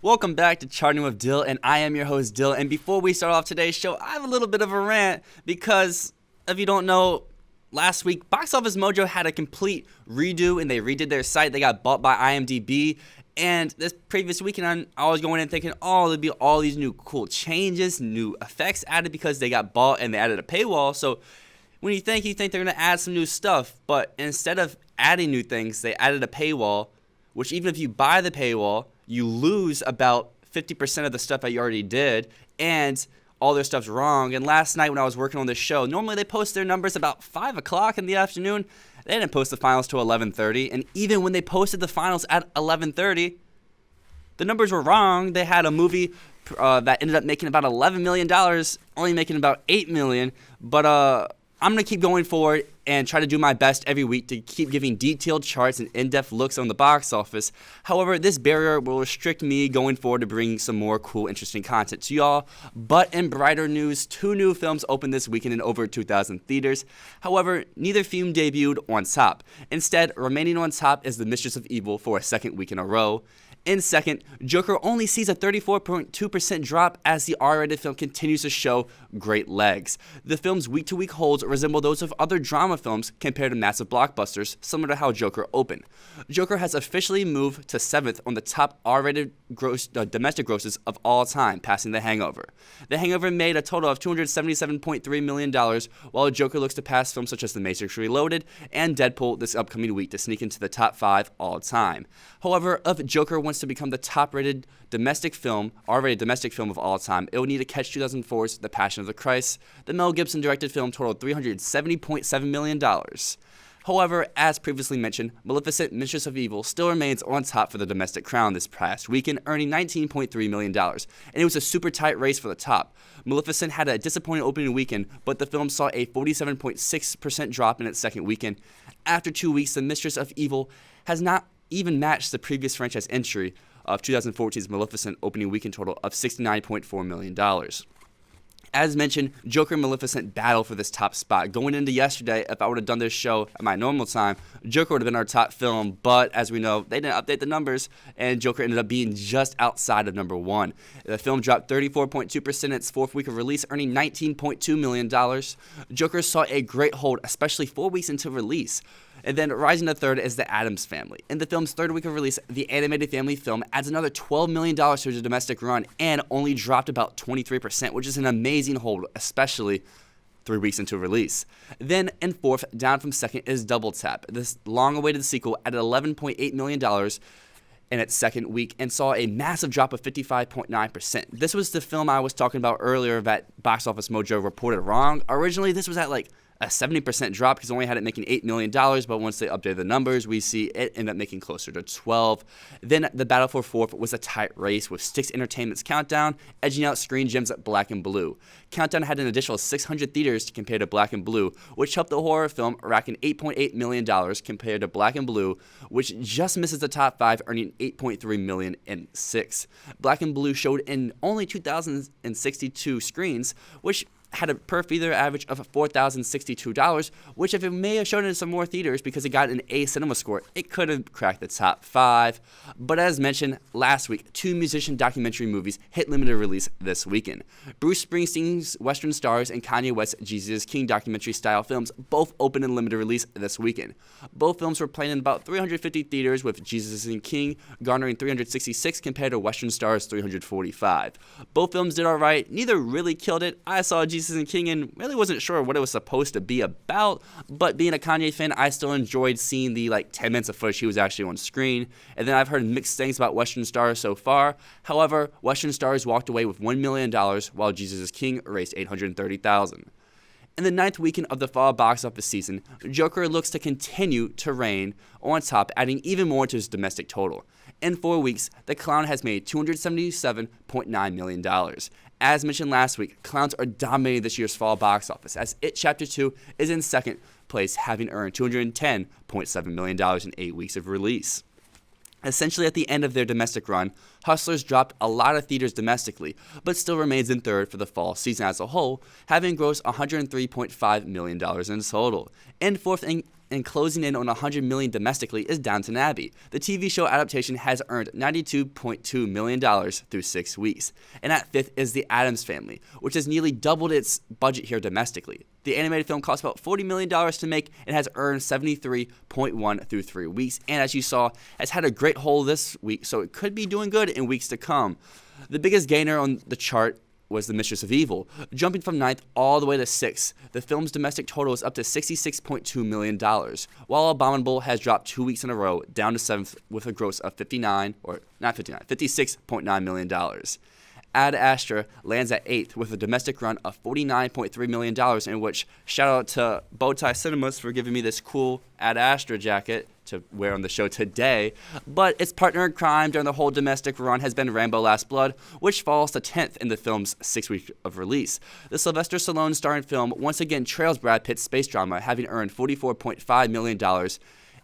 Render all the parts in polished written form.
Welcome back to Charting with Dyl, and I am your host Dyl. And before we start off today's show, I have a little bit of a rant because, if you don't know, last week Box Office Mojo had a complete redo, and they redid their site. They got bought by IMDb, and this previous weekend I was going in thinking, oh, there'd be all these new cool changes, new effects added because they got bought and they added a paywall. So when you think they're going to add some new stuff, but instead of adding new things, they added a paywall, which even if you buy the paywall, you lose about 50% of the stuff that you already did, and all their stuff's wrong. And last night when I was working on this show, normally they post their numbers about 5 o'clock in the afternoon. They didn't post the finals till 11:30, and even when they posted the finals at 11:30, the numbers were wrong. They had a movie that ended up making about $11 million, only making about $8 million, but I'm going to keep going forward and try to do my best every week to keep giving detailed charts and in-depth looks on the box office. However, this barrier will restrict me going forward to bring some more cool, interesting content to y'all. But in brighter news, 2 new films opened this weekend in over 2,000 theaters. However, neither film debuted on top. Instead, remaining on top is The Mistress of Evil for a second week in a row. In second, Joker only sees a 34.2% drop as the R-rated film continues to show great legs. The film's week-to-week holds resemble those of other drama films compared to massive blockbusters, similar to how Joker opened. Joker has officially moved to 7th on the top R-rated domestic grosses of all time, passing The Hangover. The Hangover made a total of $277.3 million, while Joker looks to pass films such as The Matrix Reloaded and Deadpool this upcoming week to sneak into the top 5 all time. However, if Joker wants to become the top-rated domestic film, R-rated domestic film of all time, it will need to catch 2004's The Passion of the Christ. The Mel Gibson-directed film totaled $370.7 million. However, as previously mentioned, Maleficent, Mistress of Evil still remains on top for the domestic crown this past weekend, earning $19.3 million, and it was a super tight race for the top. Maleficent had a disappointing opening weekend, but the film saw a 47.6% drop in its second weekend. After 2 weeks, The Mistress of Evil has not even matched the previous franchise entry of 2014's Maleficent opening weekend total of $69.4 million. As mentioned, Joker and Maleficent battle for this top spot. Going into yesterday, if I would have done this show at my normal time, Joker would have been our top film, but as we know, they didn't update the numbers, and Joker ended up being just outside of number 1. The film dropped 34.2% in its 4th week of release, earning $19.2 million. Joker saw a great hold, especially 4 weeks into release. And then rising to third is The Addams Family. In the film's 3rd week of release, the animated family film adds another $12 million to the domestic run and only dropped about 23%, which is an amazing hold, especially 3 weeks into release. Then in 4th, down from 2nd, is Double Tap. This long-awaited sequel added $11.8 million in its 2nd week and saw a massive drop of 55.9%. This was the film I was talking about earlier that Box Office Mojo reported wrong. Originally, this was at a 70% drop because only had it making $8 million, but once they updated the numbers, we see it ended up making closer to 12. Then the battle for 4th was a tight race with Six Entertainment's Countdown edging out Screen Gems at Black and Blue. Countdown had an additional 600 theaters to compare to Black and Blue, which helped the horror film racking $8.8 million compared to Black and Blue, which just misses the top 5, earning $8.3 million in 6. Black and Blue showed in only 2,062 screens, which had a per theater average of $4,062, which if it may have shown in some more theaters because it got an A cinema score, it could have cracked the top 5. But as mentioned last week, 2 musician documentary movies hit limited release this weekend. Bruce Springsteen's Western Stars and Kanye West's Jesus is King documentary-style films both opened in limited release this weekend. Both films were playing in about 350 theaters, with Jesus is King garnering 366 compared to Western Stars' 345. Both films did alright, neither really killed it. I saw Jesus and King and really wasn't sure what it was supposed to be about, but being a Kanye fan, I still enjoyed seeing the 10 minutes of footage he was actually on screen. And then I've heard mixed things about Western Stars so far. However, Western Stars walked away with $1 million, while Jesus is King raised $830,000. In the 9th weekend of the fall box office season, Joker looks to continue to reign on top, adding even more to his domestic total. In 4 weeks, the clown has made $277.9 million. As mentioned last week, clowns are dominating this year's fall box office, as It Chapter 2 is in 2nd place, having earned $210.7 million in 8 weeks of release. Essentially at the end of their domestic run, Hustlers dropped a lot of theaters domestically, but still remains in 3rd for the fall season as a whole, having grossed $103.5 million in total. In 4th and closing in on $100 million domestically is Downton Abbey. The TV show adaptation has earned $92.2 million through 6 weeks. And at 5th is The Addams Family, which has nearly doubled its budget here domestically. The animated film cost about $40 million to make and has earned $73.1 million through 3 weeks. And as you saw, has had a great haul this week, so it could be doing good in weeks to come. The biggest gainer on the chart was The Mistress of Evil, jumping from 9th all the way to 6th. The film's domestic total is up to $66.2 million, while Abominable has dropped 2 weeks in a row, down to 7th with a gross of $56.9 million. Ad Astra lands at 8th with a domestic run of $49.3 million, in which shout out to Bowtie Cinemas for giving me this cool Ad Astra jacket to wear on the show today. But its partner in crime during the whole domestic run has been Rambo Last Blood, which falls to 10th in the film's 6 week of release. The Sylvester Stallone starring film once again trails Brad Pitt's space drama, having earned $44.5 million.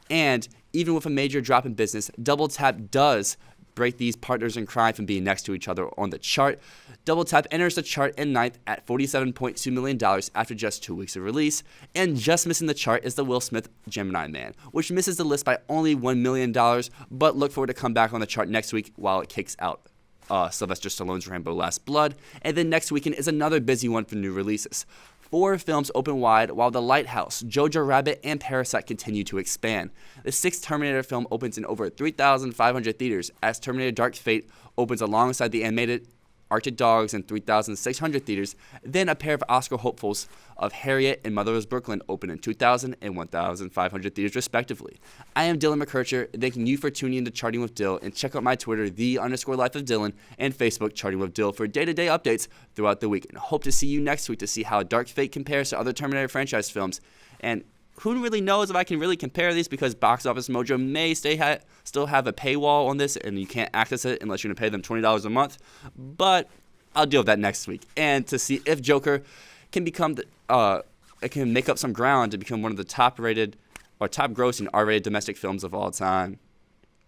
And even with a major drop in business, Double Tap does break these partners in crime from being next to each other on the chart. Double Tap enters the chart in 9th at $47.2 million after just 2 weeks of release, and just missing the chart is the Will Smith Gemini Man, which misses the list by only $1 million, but look forward to come back on the chart next week while it kicks out Sylvester Stallone's Rambo Last Blood. And then next weekend is another busy one for new releases. 4 films open wide, while The Lighthouse, Jojo Rabbit, and Parasite continue to expand. The 6th Terminator film opens in over 3,500 theaters, as Terminator Dark Fate opens alongside the animated Arctic Dogs in 3,600 theaters. Then a pair of Oscar hopefuls of Harriet and Mother of Brooklyn open in 2,000 and 1,500 theaters respectively. I am Dylan McKercher, thanking you for tuning in to Charting with Dyl, and check out my Twitter, _Life of Dylan, and Facebook, Charting with Dyl, for day-to-day updates throughout the week. And hope to see you next week to see how Dark Fate compares to other Terminator franchise films. And who really knows if I can really compare these, because Box Office Mojo may still have a paywall on this and you can't access it unless you're going to pay them $20 a month. But I'll deal with that next week. And to see if Joker can become it can make up some ground to become one of the top-rated or top-grossing R-rated domestic films of all time.